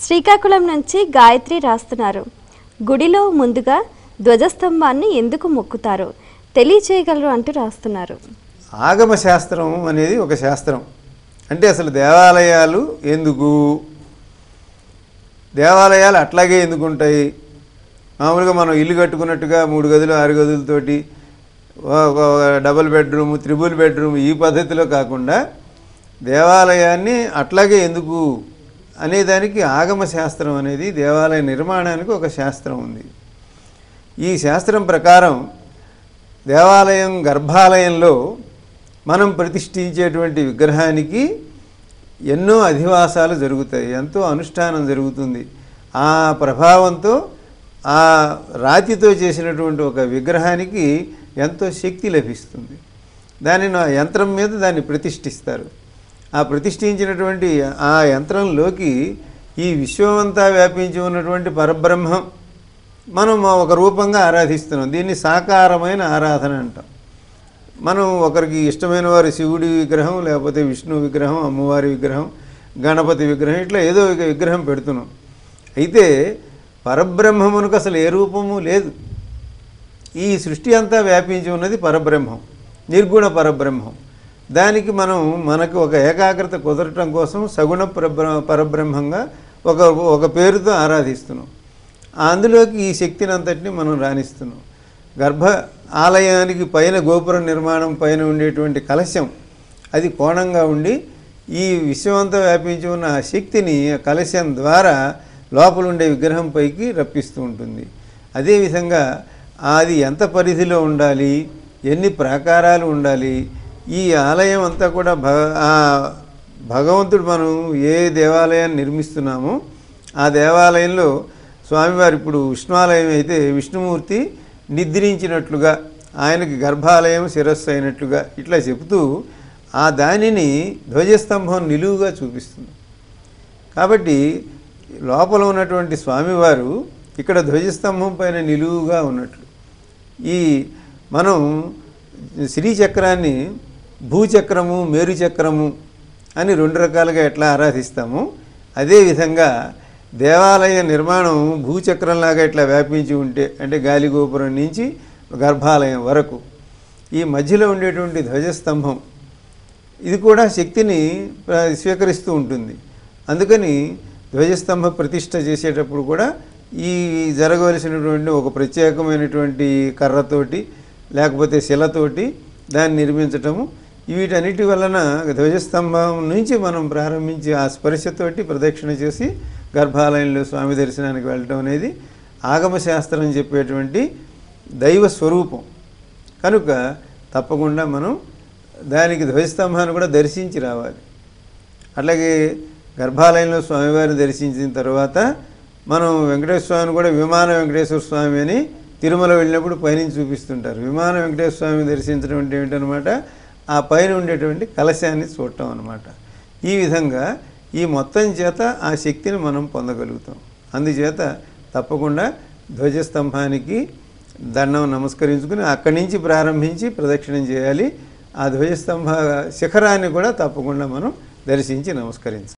శ్రీకాకుళం నుంచి గాయత్రి రాస్తున్నారు. గుడిలో ముందుగా ధ్వజస్తంభాన్ని ఎందుకు మొక్కుతారు తెలియచేయగలరు అంటూ రాస్తున్నారు. ఆగమ శాస్త్రం అనేది ఒక శాస్త్రం. అంటే అసలు దేవాలయాలు ఎందుకు, దేవాలయాలు అట్లాగే ఎందుకు ఉంటాయి? మామూలుగా మనం ఇల్లు కట్టుకున్నట్టుగా 3 గదులు 6 గదులతోటి డబుల్ బెడ్రూమ్, త్రిబుల్ బెడ్రూమ్ ఈ పద్ధతిలో కాకుండా దేవాలయాన్ని అట్లాగే ఎందుకు అనేదానికి ఆగమ శాస్త్రం అనేది దేవాలయ నిర్మాణానికి ఒక శాస్త్రం ఉంది. ఈ శాస్త్రం ప్రకారం దేవాలయం గర్భాలయంలో మనం ప్రతిష్ఠించేటువంటి విగ్రహానికి ఎన్నో అధివాసాలు జరుగుతాయి, ఎంతో అనుష్ఠానం జరుగుతుంది. ఆ ప్రభావంతో ఆ రాతితో చేసినటువంటి ఒక విగ్రహానికి ఎంతో శక్తి లభిస్తుంది. దానిని ఆ యంత్రం మీద దాన్ని ప్రతిష్ఠిస్తారు. ఆ ప్రతిష్ఠించినటువంటి ఆ యంత్రంలోకి ఈ విశ్వమంతా వ్యాపించి ఉన్నటువంటి పరబ్రహ్మం మనం ఒక రూపంగా ఆరాధిస్తున్నాం. దీన్ని సాకారమైన ఆరాధన అంటాం. మనం ఒకరికి ఇష్టమైన వారి శివుడి విగ్రహం, లేకపోతే విష్ణు విగ్రహం, అమ్మవారి విగ్రహం, గణపతి విగ్రహం, ఇట్లా ఏదో ఒక విగ్రహం పెడుతున్నాం. అయితే పరబ్రహ్మమునకు అసలు ఏ రూపము లేదు. ఈ సృష్టి అంతా వ్యాపించి ఉన్నది పరబ్రహ్మం, నిర్గుణ పరబ్రహ్మం. దానికి మనకు ఒక ఏకాగ్రత కుదరటం కోసం సగుణ పరబ్రహ్మంగా ఒక పేరుతో ఆరాధిస్తున్నాం. అందులోకి ఈ శక్తిని అంతటిని మనం రాణిస్తున్నాం. గర్భ ఆలయానికి పైన గోపుర నిర్మాణం పైన ఉండేటువంటి కలశం అది కోణంగా ఉండి ఈ విశ్వమంతా వ్యాపించి ఉన్న ఆ శక్తిని ఆ కలశం ద్వారా లోపల ఉండే విగ్రహం పైకి రప్పిస్తూ ఉంటుంది. అదేవిధంగా అది ఎంత పరిధిలో ఉండాలి, ఎన్ని ప్రాకారాలు ఉండాలి, ఈ ఆలయం అంతా కూడా భగవంతుడు మనం ఏ దేవాలయాన్ని నిర్మిస్తున్నామో ఆ దేవాలయంలో స్వామివారు, ఇప్పుడు విష్ణువాలయం అయితే విష్ణుమూర్తి నిద్రించినట్లుగా, ఆయనకి గర్భాలయం శిరస్సు అయినట్లుగా ఇట్లా చెబుతూ ఆ దానిని ధ్వజస్తంభం నిలువుగా చూపిస్తుంది. కాబట్టి లోపల ఉన్నటువంటి స్వామివారు ఇక్కడ ధ్వజస్తంభం పైన నిలువుగా ఉన్నట్లు. ఈ మనం శ్రీచక్రాన్ని భూచక్రము, మేరుచక్రము అని 2 రకాలుగా ఎట్లా ఆరాధిస్తామో అదేవిధంగా దేవాలయ నిర్మాణం భూచక్రంలాగా ఇట్లా వ్యాపించి ఉంటే, అంటే గాలిగోపురం నుంచి గర్భాలయం వరకు ఈ మధ్యలో ఉండేటువంటి ధ్వజస్తంభం ఇది కూడా శక్తిని స్వీకరిస్తూ ఉంటుంది. అందుకని ధ్వజస్తంభ ప్రతిష్ఠ చేసేటప్పుడు కూడా ఈ జరగవలసినటువంటి ఒక ప్రత్యేకమైనటువంటి కర్రతోటి లేకపోతే శిలతోటి దాన్ని నిర్మించటము, వీటన్నిటి వలన ధ్వజస్తంభం నుంచి మనం ప్రారంభించి ఆ స్పర్శతోటి ప్రదక్షిణ చేసి గర్భాలయంలో స్వామి దర్శనానికి వెళ్ళటం అనేది ఆగమశాస్త్రం చెప్పేటువంటి దైవ స్వరూపం. కనుక తప్పకుండా మనం దానికి ధ్వజస్తంభాన్ని కూడా దర్శించి రావాలి. అట్లాగే గర్భాలయంలో స్వామివారిని దర్శించిన తర్వాత మనం వెంకటేశ్వర స్వామిని కూడా విమాన వెంకటేశ్వర స్వామి అని తిరుమల వెళ్ళినప్పుడు పైనుంచి చూపిస్తుంటారు. విమాన వెంకటేశ్వర స్వామిని దర్శించడం అంటే ఏమిటనమాట, ఆ పైన ఉండేటువంటి కలశాన్ని చూడటం అన్నమాట. ఈ విధంగా ఈ మొత్తం చేత ఆ శక్తిని మనం పొందగలుగుతాం. అందుచేత తప్పకుండా ధ్వజస్తంభానికి దండం నమస్కరించుకుని అక్కడి నుంచి ప్రారంభించి ప్రదక్షిణం చేయాలి. ఆ ధ్వజస్తంభ శిఖరాన్ని కూడా తప్పకుండా మనం దర్శించి నమస్కరించాలి.